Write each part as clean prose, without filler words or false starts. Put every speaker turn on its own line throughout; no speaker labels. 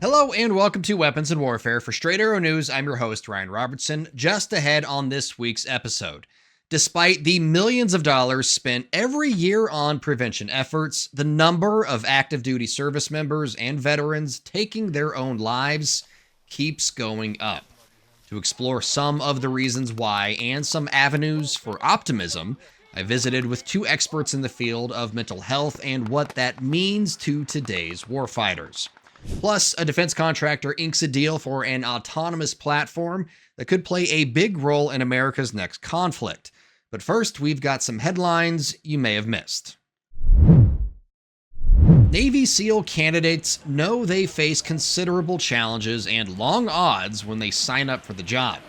Hello and welcome to Weapons and Warfare. For Straight Arrow News, I'm your host, Ryan Robertson. Just ahead on this week's episode. Despite the millions of dollars spent every year on prevention efforts, the number of active duty service members and veterans taking their own lives keeps going up. To explore some of the reasons why and some avenues for optimism, I visited with two experts in the field of mental health and what that means to today's warfighters. Plus, a defense contractor inks a deal for an autonomous platform that could play a big role in America's next conflict. But first, we've got some headlines you may have missed. Navy SEAL candidates know they face considerable challenges and long odds when they sign up for the job,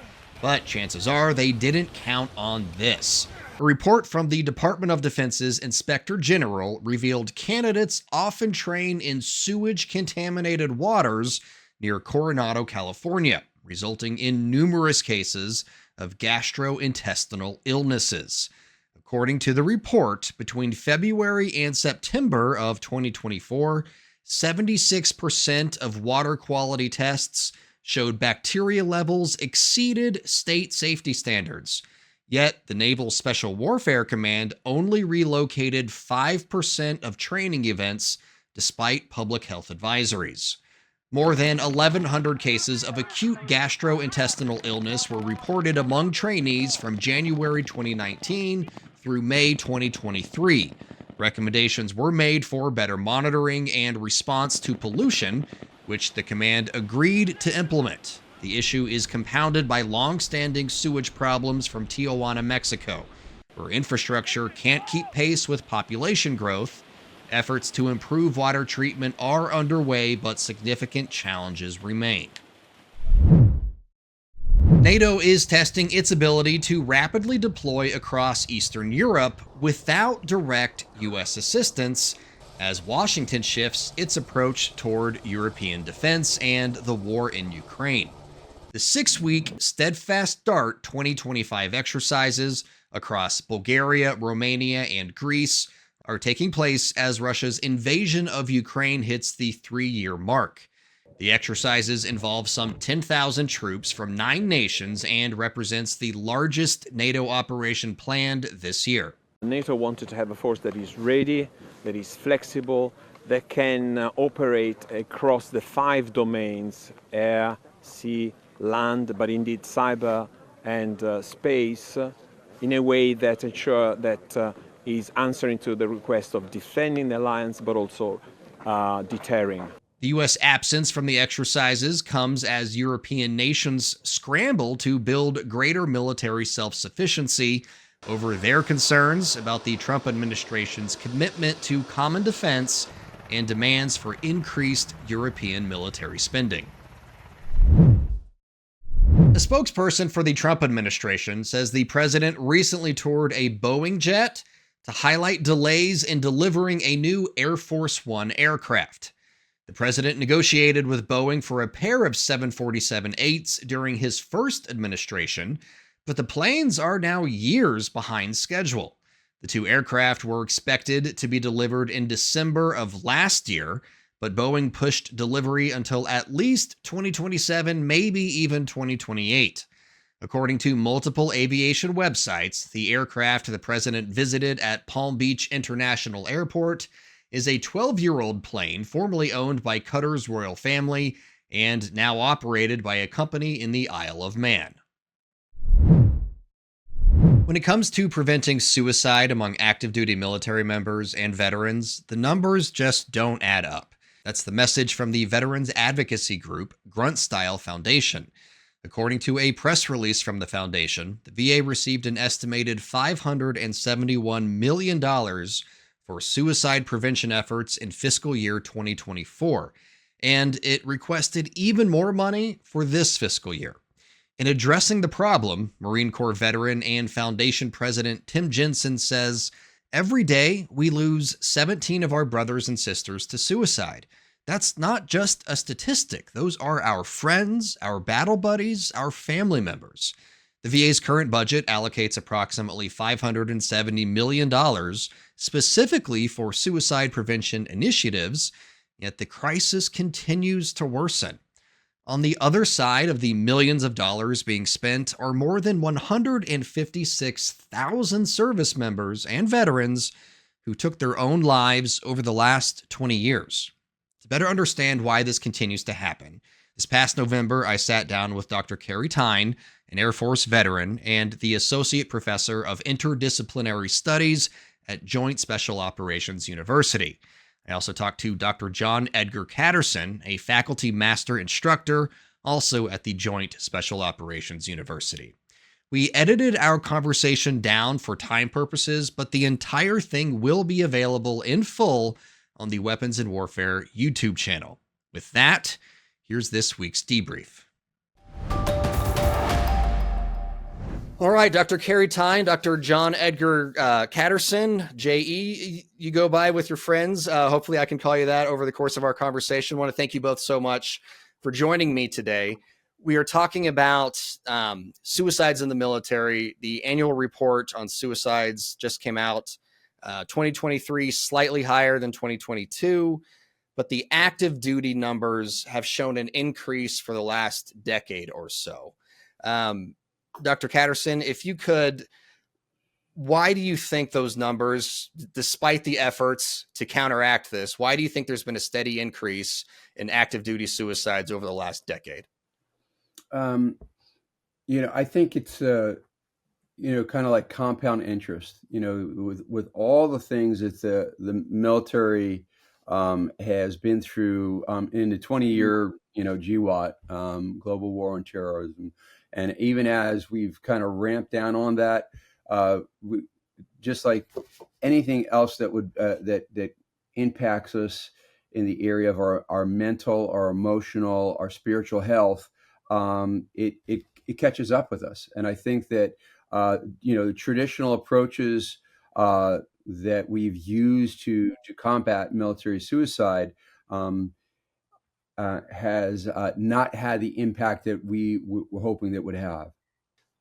but chances are they didn't count on this. A report from the Department of Defense's Inspector General revealed candidates often train in sewage-contaminated waters near Coronado, California, resulting in numerous cases of gastrointestinal illnesses. According to the report, between February and September of 2024, 76% of water quality tests showed bacteria levels exceeded state safety standards. Yet, the Naval Special Warfare Command only relocated 5% of training events despite public health advisories. More than 1,100 cases of acute gastrointestinal illness were reported among trainees from January 2019 through May 2023. Recommendations were made for better monitoring and response to pollution, which the command agreed to implement. The issue is compounded by long-standing sewage problems from Tijuana, Mexico, where infrastructure can't keep pace with population growth. Efforts to improve water treatment are underway, but significant challenges remain. NATO is testing its ability to rapidly deploy across Eastern Europe without direct U.S. assistance, as Washington shifts its approach toward European defense and the war in Ukraine. The 6-week Steadfast Dart 2025 exercises across Bulgaria, Romania, and Greece are taking place as Russia's invasion of Ukraine hits the 3-year mark. The exercises involve some 10,000 troops from 9 nations and represents the largest NATO operation planned this year.
NATO wanted to have a force that is ready, that is flexible, that can operate across the 5 domains: air, sea, land, but indeed cyber and space, in a way that ensure that is answering to the request of defending the alliance, but also deterring.
The U.S. absence from the exercises comes as European nations scramble to build greater military self-sufficiency over their concerns about the Trump administration's commitment to common defense and demands for increased European military spending. A spokesperson for the Trump administration says the president recently toured a Boeing jet to highlight delays in delivering a new Air Force One aircraft. The president negotiated with Boeing for a pair of 747-8s during his first administration, but the planes are now years behind schedule. The 2 aircraft were expected to be delivered in December of last year, but Boeing pushed delivery until at least 2027, maybe even 2028. According to multiple aviation websites, the aircraft the president visited at Palm Beach International Airport is a 12-year-old plane formerly owned by Qatar's royal family and now operated by a company in the Isle of Man. When it comes to preventing suicide among active duty military members and veterans, the numbers just don't add up. That's the message from the veterans advocacy group Grunt Style Foundation. According to a press release from the foundation, the VA received an estimated $571 million for suicide prevention efforts in fiscal year 2024, and it requested even more money for this fiscal year. In addressing the problem, Marine Corps veteran and foundation president Tim Jensen says, "Every day we lose 17 of our brothers and sisters to suicide. That's not just a statistic. Those are our friends, our battle buddies, our family members." The VA's current budget allocates approximately $570 million specifically for suicide prevention initiatives, Yet the crisis continues to worsen. On the other side of the millions of dollars being spent are more than 156,000 service members and veterans who took their own lives over the last 20 years. To better understand why this continues to happen, this past November, I sat down with Dr. Kari Thyne, an Air Force veteran and the Associate Professor of Interdisciplinary Studies at Joint Special Operations University. I also talked to Dr. John Edgar Caterson, a faculty master instructor, also at the Joint Special Operations University. We edited our conversation down for time purposes, but the entire thing will be available in full on the Weapons and Warfare YouTube channel. With that, here's this week's debrief. All right, Dr. Kari Thyne, Dr. John Edgar Caterson, JE, you go by with your friends. Hopefully I can call you that over the course of our conversation. I want to thank you both so much for joining me today. We are talking about suicides in the military. The annual report on suicides just came out. 2023, slightly higher than 2022, but the active duty numbers have shown an increase for the last decade or so. Dr. Caterson, if you could, why do you think those numbers, despite the efforts to counteract this, why do you think there's been a steady increase in active duty suicides over the last decade?
I think it's, kind of like compound interest, with all the things that the military has been through in the 20-year, GWOT, global war on terrorism. And even as we've kind of ramped down on that, just like anything else that would that impacts us in the area of our mental, our emotional, our spiritual health, it catches up with us. And I think that the traditional approaches that we've used to combat military suicide has not had the impact that we were hoping that would have.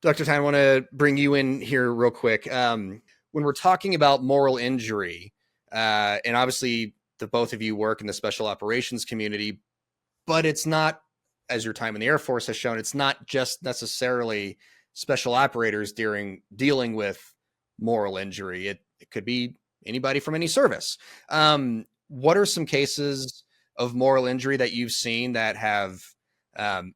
Dr. Thyne, I want to bring you in here real quick. When we're talking about moral injury, and obviously the both of you work in the special operations community, but it's not, as your time in the Air Force has shown, it's not just necessarily special operators dealing with moral injury. It could be anybody from any service. What are some cases of moral injury that you've seen that have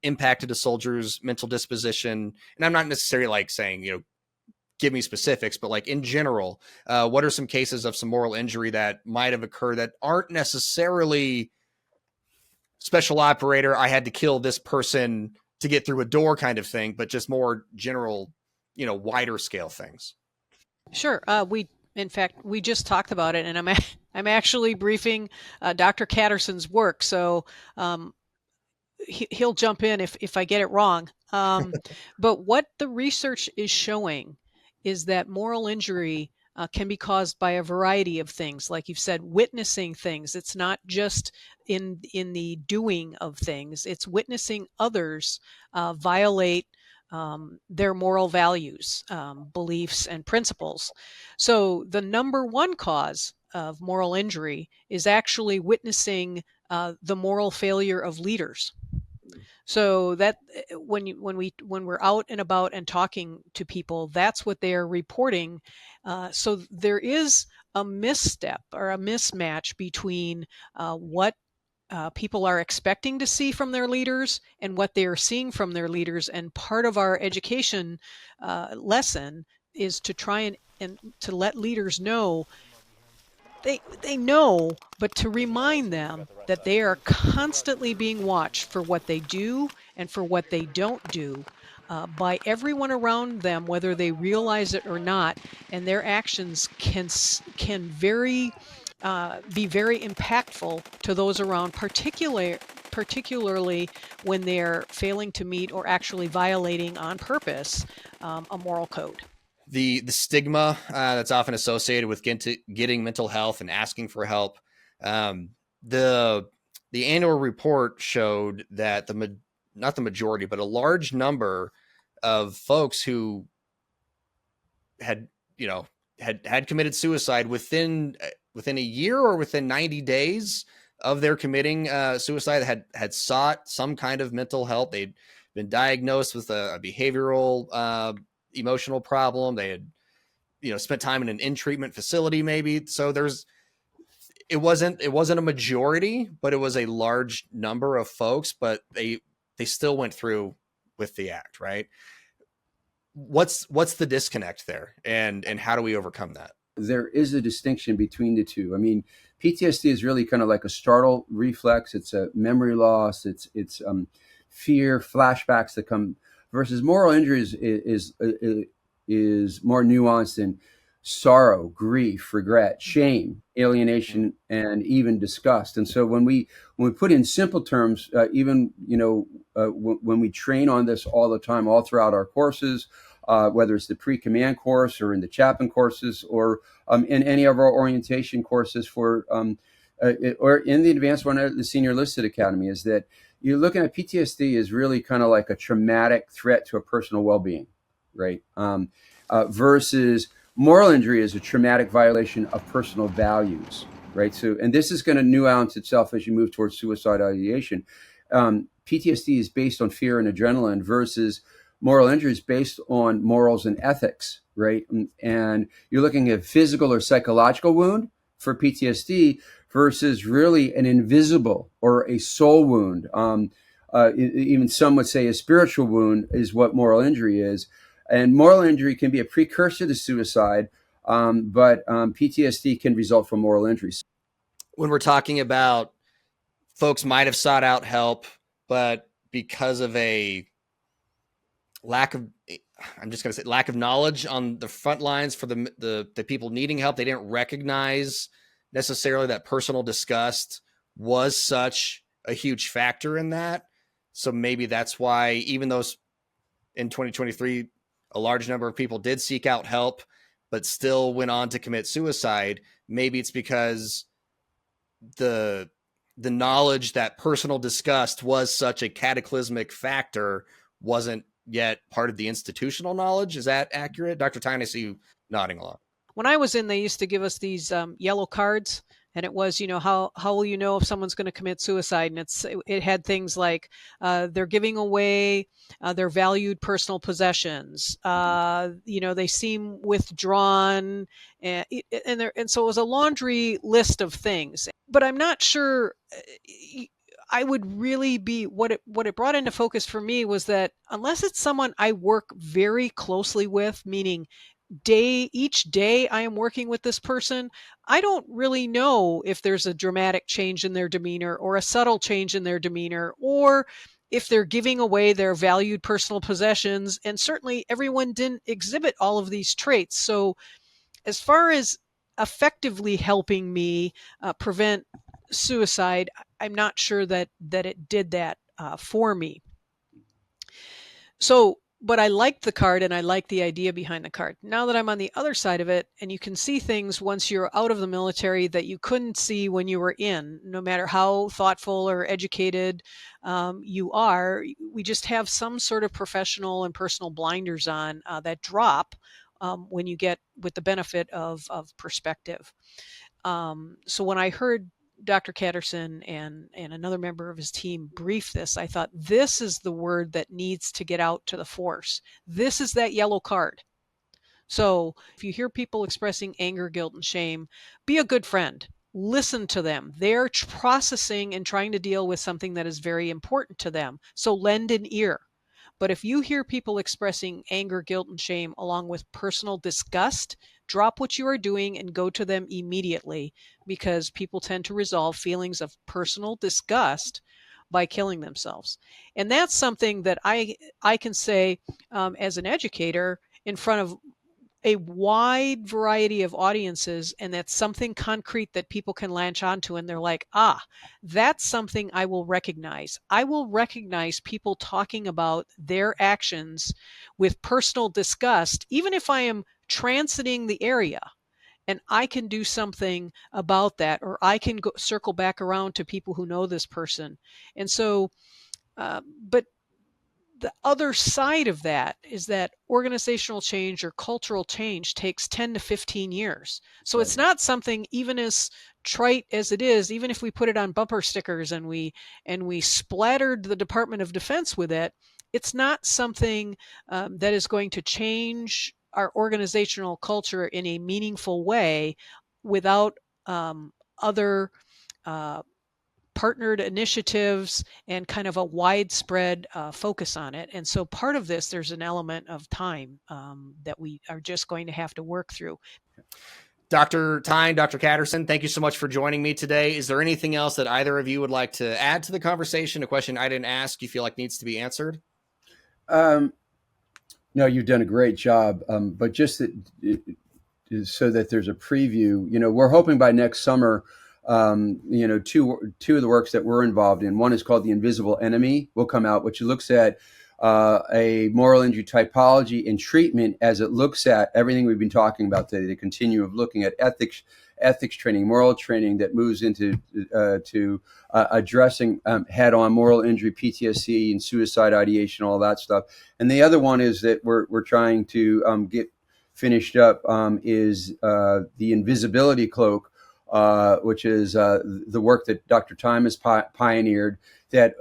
impacted a soldier's mental disposition? And I'm not necessarily like saying, give me specifics, but like in general, what are some cases of some moral injury that might have occurred that aren't necessarily special operator, I had to kill this person to get through a door kind of thing, but just more general, wider scale things?
Sure. In fact, we just talked about it, and I'm actually briefing Dr. Caterson's work, so he'll jump in if I get it wrong. But what the research is showing is that moral injury can be caused by a variety of things. Like you've said, witnessing things. It's not just in the doing of things. It's witnessing others violate their moral values, beliefs, and principles. So the number one cause of moral injury is actually witnessing the moral failure of leaders. So that when we're out and about and talking to people, that's what they are reporting. So there is a misstep or a mismatch between what people are expecting to see from their leaders and what they are seeing from their leaders. And part of our education lesson is to try and to let leaders know they know, but to remind them that they are constantly being watched for what they do and for what they don't do by everyone around them, whether they realize it or not. And their actions can be very impactful to those around, particularly when they're failing to meet or actually violating on purpose a moral code.
The stigma that's often associated with getting mental health and asking for help. The annual report showed that not the majority, but a large number of folks who had committed suicide within a year or within 90 days of their committing suicide had sought some kind of mental help. They'd been diagnosed with a behavioral emotional problem. They had, spent time in an in-treatment facility maybe. So it wasn't a majority, but it was a large number of folks, but they still went through with the act, right? What's the disconnect there, and how do we overcome that?
There is a distinction between the two. I mean, PTSD is really kind of like a startle reflex. It's a memory loss. It's fear, flashbacks that come, versus moral injuries is more nuanced in sorrow, grief, regret, shame, alienation, and even disgust. And so when we put in simple terms, even when we train on this all the time, all throughout our courses, whether it's the pre-command course or in the chaplain courses or in any of our orientation courses or in the advanced one at the Senior Enlisted Academy, is that you're looking at PTSD is really kind of like a traumatic threat to a personal well-being, right? Versus moral injury is a traumatic violation of personal values, right? So, and this is going to nuance itself as you move towards suicidal ideation. PTSD is based on fear and adrenaline, versus moral injury is based on morals and ethics, right? And you're looking at physical or psychological wound for PTSD versus really an invisible or a soul wound. Even some would say a spiritual wound is what moral injury is. And moral injury can be a precursor to suicide, but PTSD can result from moral injuries.
When we're talking about folks might have sought out help, but because of a lack of knowledge on the front lines for the people needing help, they didn't recognize necessarily that personal disgust was such a huge factor in that. So maybe that's why, even though in 2023, a large number of people did seek out help, but still went on to commit suicide, maybe it's because the knowledge that personal disgust was such a cataclysmic factor wasn't yet part of the institutional knowledge. Is that accurate? Dr. Thyne, I see you nodding along.
When I was in, they used to give us these yellow cards, and it was, how will you know if someone's going to commit suicide? And it had things like they're giving away their valued personal possessions. They seem withdrawn, and so it was a laundry list of things. But I'm not sure. I would really be what it brought into focus for me was that unless it's someone I work very closely with, meaning each day I am working with this person, I don't really know if there's a dramatic change in their demeanor or a subtle change in their demeanor, or if they're giving away their valued personal possessions. And certainly everyone didn't exhibit all of these traits. So as far as effectively helping me prevent suicide, I'm not sure that it did that for me. So, but I liked the card and I liked the idea behind the card. Now that I'm on the other side of it, and you can see things once you're out of the military that you couldn't see when you were in, no matter how thoughtful or educated you are, we just have some sort of professional and personal blinders on that drop when you get with the benefit of perspective. So when I heard Dr. Caterson and another member of his team brief this, I thought, this is the word that needs to get out to the force. This is that yellow card. So if you hear people expressing anger, guilt, and shame, be a good friend. Listen to them. They're processing and trying to deal with something that is very important to them. So lend an ear. But if you hear people expressing anger, guilt, and shame along with personal disgust, drop what you are doing and go to them immediately, because people tend to resolve feelings of personal disgust by killing themselves. And that's something that I can say as an educator in front of a wide variety of audiences, and that's something concrete that people can latch onto, and they're like, that's something I will recognize. I will recognize people talking about their actions with personal disgust, even if I am transiting the area, and I can do something about that, or I can circle back around to people who know this person. And so, but the other side of that is that organizational change or cultural change takes 10 to 15 years. So it's not something, even as trite as it is, even if we put it on bumper stickers and we splattered the Department of Defense with it, it's not something that is going to change our organizational culture in a meaningful way without other partnered initiatives and kind of a widespread focus on it. And so part of this, there's an element of time that we are just going to have to work through.
Dr. Thyne, Dr. Caterson, thank you so much for joining me today. Is there anything else that either of you would like to add to the conversation? A question I didn't ask you feel like needs to be answered?
No, you've done a great job. But just so that there's a preview, we're hoping by next summer, two of the works that we're involved in. One is called The Invisible Enemy, will come out, which looks at a moral injury typology and treatment as it looks at everything we've been talking about today, the continuum of looking at ethics training, moral training that moves into addressing head-on moral injury, PTSD, and suicide ideation, all that stuff. And the other one is that we're trying to get finished up is the Invisibility Cloak, which is the work that Dr. Thyne has pioneered that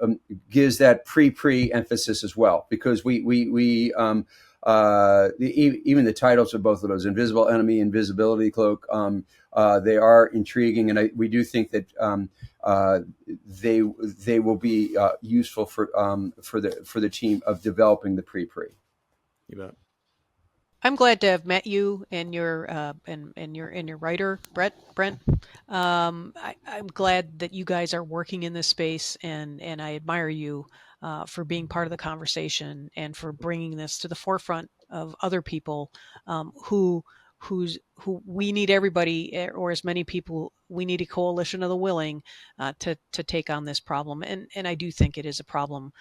gives that pre emphasis as well, because we even the titles of both of those, Invisible Enemy, Invisibility Cloak, they are intriguing, and we do think that they will be useful for the team of developing the pre.
You bet.
I'm glad to have met you and your writer, Brent. I'm glad that you guys are working in this space, and I admire you for being part of the conversation and for bringing this to the forefront of other people who we need everybody, or as many people, we need a coalition of the willing to take on this problem. And I do think it is a problem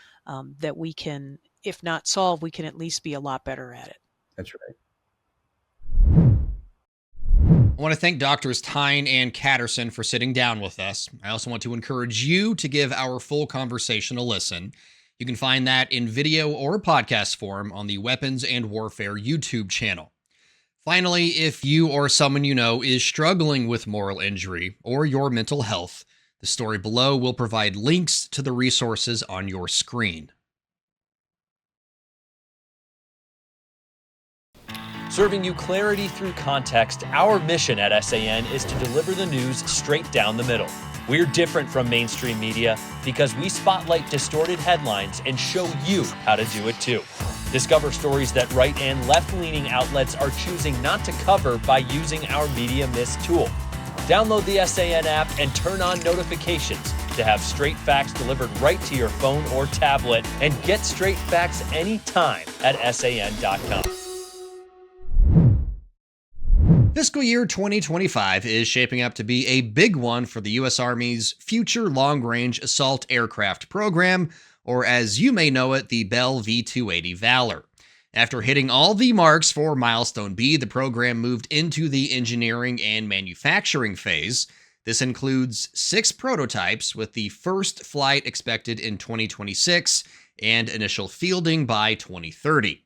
that we can, if not solve, we can at least be a lot better at it.
That's right.
I want to thank Drs. Thyne and Caterson for sitting down with us. I also want to encourage you to give our full conversation a listen. You can find that in video or podcast form on the Weapons and Warfare YouTube channel. Finally, if you or someone you know is struggling with moral injury or your mental health, the story below will provide links to the resources on your screen.
Serving you clarity through context, our mission at SAN is to deliver the news straight down the middle. We're different from mainstream media because we spotlight distorted headlines and show you how to do it too. Discover stories that right and left-leaning outlets are choosing not to cover by using our Media Mist tool. Download the SAN app and turn on notifications to have straight facts delivered right to your phone or tablet, and get straight facts anytime at SAN.com.
Fiscal year 2025 is shaping up to be a big one for the U.S. Army's Future Long-Range Assault Aircraft Program, or as you may know it, the Bell V-280 Valor. After hitting all the marks for Milestone B, the program moved into the engineering and manufacturing phase. This includes 6 prototypes, with the first flight expected in 2026 and initial fielding by 2030.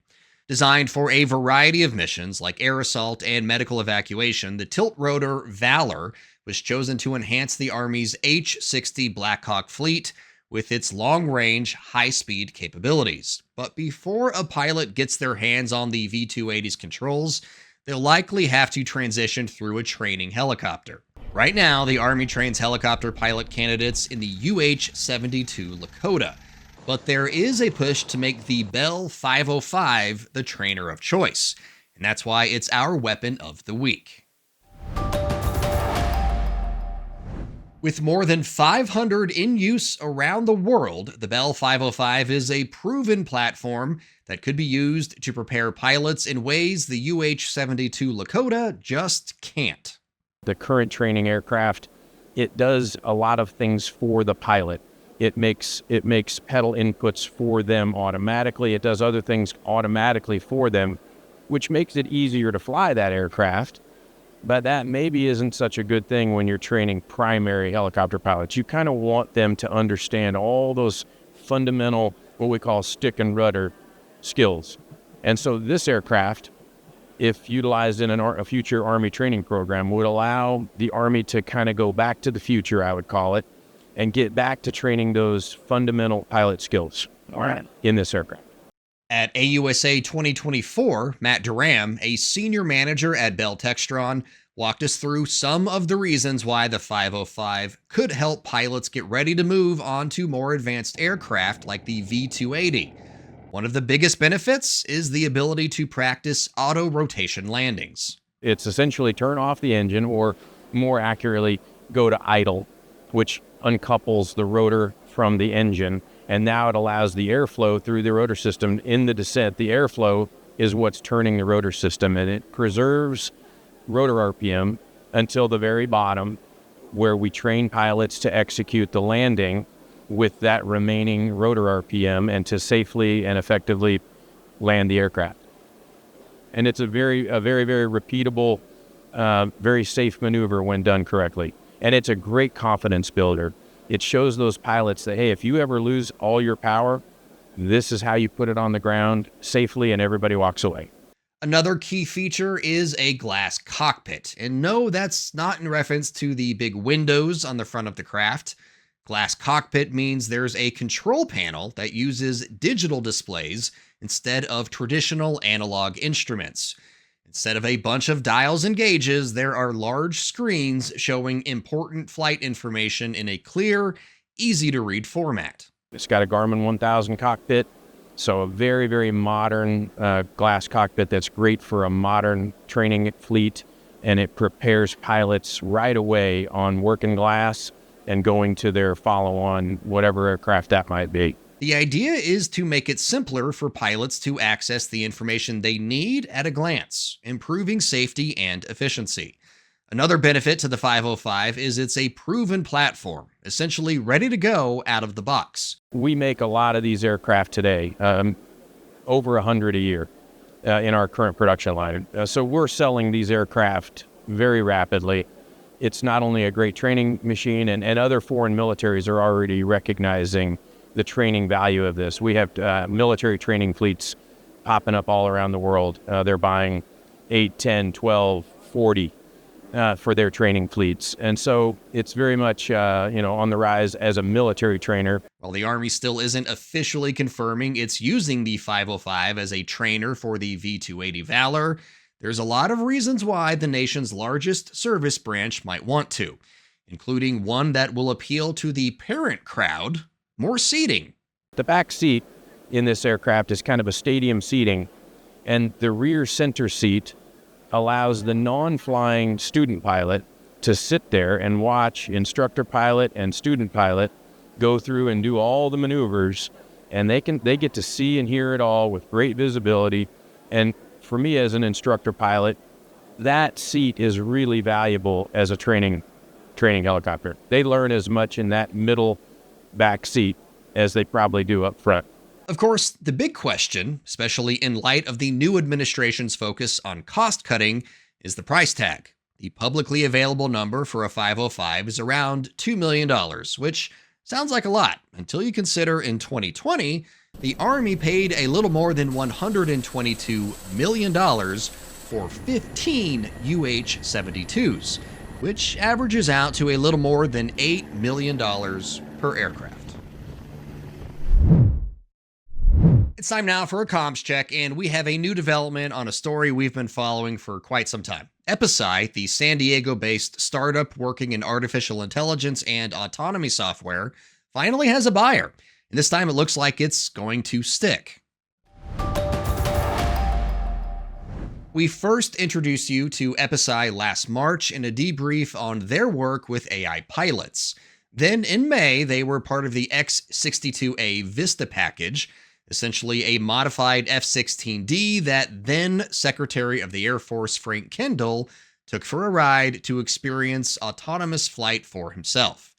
Designed for a variety of missions like air assault and medical evacuation, the tilt-rotor Valor was chosen to enhance the Army's H-60 Black Hawk fleet with its long-range, high-speed capabilities. But before a pilot gets their hands on the V-280's controls, they'll likely have to transition through a training helicopter. Right now, the Army trains helicopter pilot candidates in the UH-72 Lakota. But there is a push to make the Bell 505 the trainer of choice, and that's why it's our weapon of the week. With more than 500 in use around the world, the Bell 505 is a proven platform that could be used to prepare pilots in ways the UH-72 Lakota just can't.
The current training aircraft, it does a lot of things for the pilot. It makes pedal inputs for them automatically. It does other things automatically for them, which makes it easier to fly that aircraft. But that maybe isn't such a good thing when you're training primary helicopter pilots. You kind of want them to understand all those fundamental what we call stick and rudder skills. And so this aircraft, if utilized in a future Army training program, would allow the Army to kind of go back to the future, I would call it, and get back to training those fundamental pilot skills in this aircraft.
At AUSA 2024, Matt Durham, a senior manager at Bell Textron, walked us through some of the reasons why the 505 could help pilots get ready to move on to more advanced aircraft like the V-280. One of the biggest benefits is the ability to practice auto-rotation landings.
It's essentially turn off the engine, or more accurately, go to idle, which uncouples the rotor from the engine, and now it allows the airflow through the rotor system. In the descent, the airflow is what's turning the rotor system, and it preserves rotor RPM until the very bottom, where we train pilots to execute the landing with that remaining rotor RPM and to safely and effectively land the aircraft. And it's a very repeatable, very safe maneuver when done correctly. And it's a great confidence builder. It shows those pilots that, hey, if you ever lose all your power, this is how you put it on the ground safely and everybody walks away.
Another key feature is a glass cockpit. And no, that's not in reference to the big windows on the front of the craft. Glass cockpit means there's a control panel that uses digital displays instead of traditional analog instruments. Instead of a bunch of dials and gauges, there are large screens showing important flight information in a clear, easy-to-read format.
It's got a Garmin 1000 cockpit, so a very modern glass cockpit that's great for a modern training fleet, and it prepares pilots right away on working glass and going to their follow-on, whatever aircraft that might be.
The idea is to make it simpler for pilots to access the information they need at a glance, improving safety and efficiency. Another benefit to the 505 is it's a proven platform, essentially ready to go out of the box.
We make a lot of these aircraft today, over 100 a year in our current production line. So we're selling these aircraft very rapidly. It's not only a great training machine, and other foreign militaries are already recognizing the training value of this. We have military training fleets popping up all around the world. They're buying 8, 10, 12, 40 for their training fleets. And so it's very much on the rise as a military trainer.
While the Army still isn't officially confirming it's using the 505 as a trainer for the V-280 Valor, there's a lot of reasons why the nation's largest service branch might want to, including one that will appeal to the parent crowd: more seating.
The back seat in this aircraft is kind of a stadium seating, and the rear center seat allows the non-flying student pilot to sit there and watch instructor pilot and student pilot go through and do all the maneuvers, and they get to see and hear it all with great visibility. And for me as an instructor pilot, that seat is really valuable as a training helicopter. They learn as much in that middle back seat as they probably do up front.
Of course, the big question, especially in light of the new administration's focus on cost cutting, is the price tag. The publicly available number for a 505 is around $2 million, which sounds like a lot until you consider in 2020, the Army paid a little more than $122 million for 15 UH-72s, which averages out to a little more than $8 million per aircraft. It's time now for a comms check, and we have a new development on a story we've been following for quite some time. Epicai, the San Diego-based startup working in artificial intelligence and autonomy software, finally has a buyer. And this time it looks like it's going to stick. We first introduced you to Epicai last March in a debrief on their work with AI pilots. Then in May, they were part of the X-62A Vista package, essentially a modified F-16D that then Secretary of the Air Force Frank Kendall took for a ride to experience autonomous flight for himself.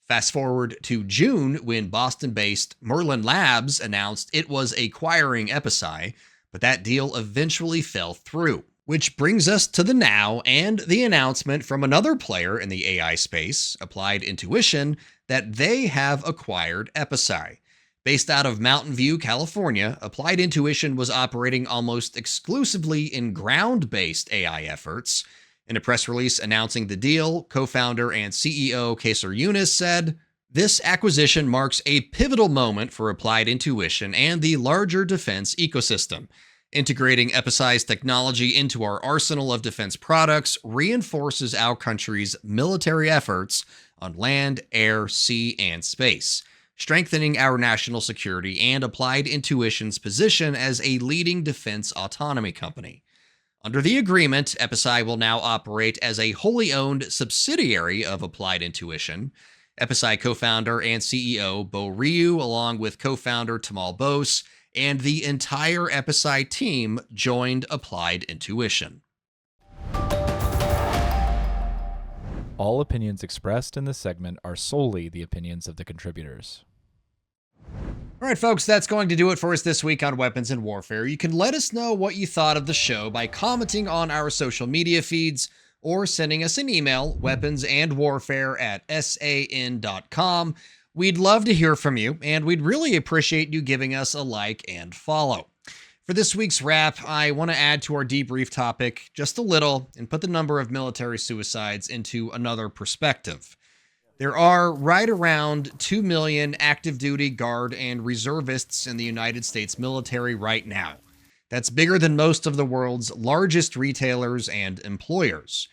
Fast forward to June, when Boston-based Merlin Labs announced it was acquiring Epicai, but that deal eventually fell through. Which brings us to the now and the announcement from another player in the AI space, Applied Intuition, that they have acquired Epicai. Based out of Mountain View, California, Applied Intuition was operating almost exclusively in ground-based AI efforts. In a press release announcing the deal, co-founder and CEO Kaser Yunus said, "This acquisition marks a pivotal moment for Applied Intuition and the larger defense ecosystem. Integrating Epicai's technology into our arsenal of defense products reinforces our country's military efforts on land, air, sea, and space, strengthening our national security and Applied Intuition's position as a leading defense autonomy company. Under the agreement, Epicai will now operate as a wholly owned subsidiary of Applied Intuition." Epicai co-founder and CEO Bo Ryu, along with co-founder Tamal Bose, and the entire Epicai team joined Applied Intuition.
All opinions expressed in this segment are solely the opinions of the contributors.
All right, folks, that's going to do it for us this week on Weapons and Warfare. You can let us know what you thought of the show by commenting on our social media feeds or sending us an email, weaponsandwarfare@san.com. We'd love to hear from you, and we'd really appreciate you giving us a like and follow. For this week's wrap, I want to add to our debrief topic just a little and put the number of military suicides into another perspective. There are right around 2 million active duty Guard and reservists in the United States military right now. That's bigger than most of the world's largest retailers and employers.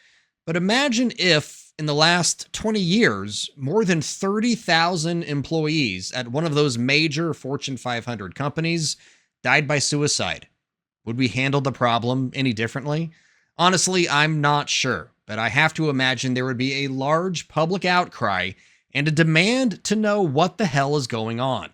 But imagine if, in the last 20 years, more than 30,000 employees at one of those major Fortune 500 companies died by suicide. Would we handle the problem any differently? Honestly, I'm not sure, but I have to imagine there would be a large public outcry and a demand to know what the hell is going on.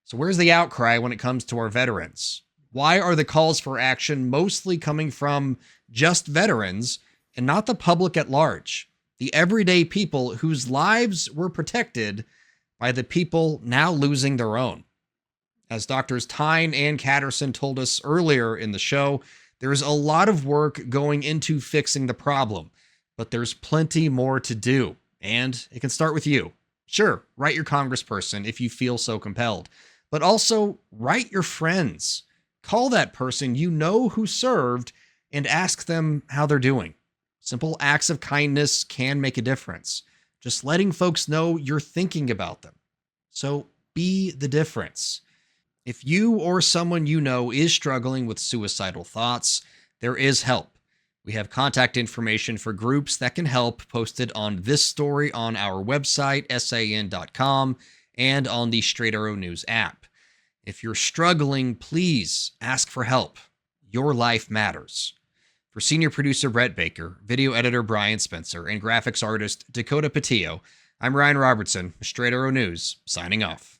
So where's the outcry when it comes to our veterans? Why are the calls for action mostly coming from just veterans and not the public at large? The everyday people whose lives were protected by the people now losing their own. As Drs. Thyne and Caterson told us earlier in the show, there's a lot of work going into fixing the problem, but there's plenty more to do, and it can start with you. Sure, write your congressperson if you feel so compelled, but also write your friends. Call that person you know who served and ask them how they're doing. Simple acts of kindness can make a difference. Just letting folks know you're thinking about them. So be the difference. If you or someone you know is struggling with suicidal thoughts, there is help. We have contact information for groups that can help posted on this story on our website, san.com, and on the Straight Arrow News app. If you're struggling, please ask for help. Your life matters. For senior producer Brett Baker, video editor Brian Spencer, and graphics artist Dakota Patillo, I'm Ryan Robertson, Straight Arrow News, signing off.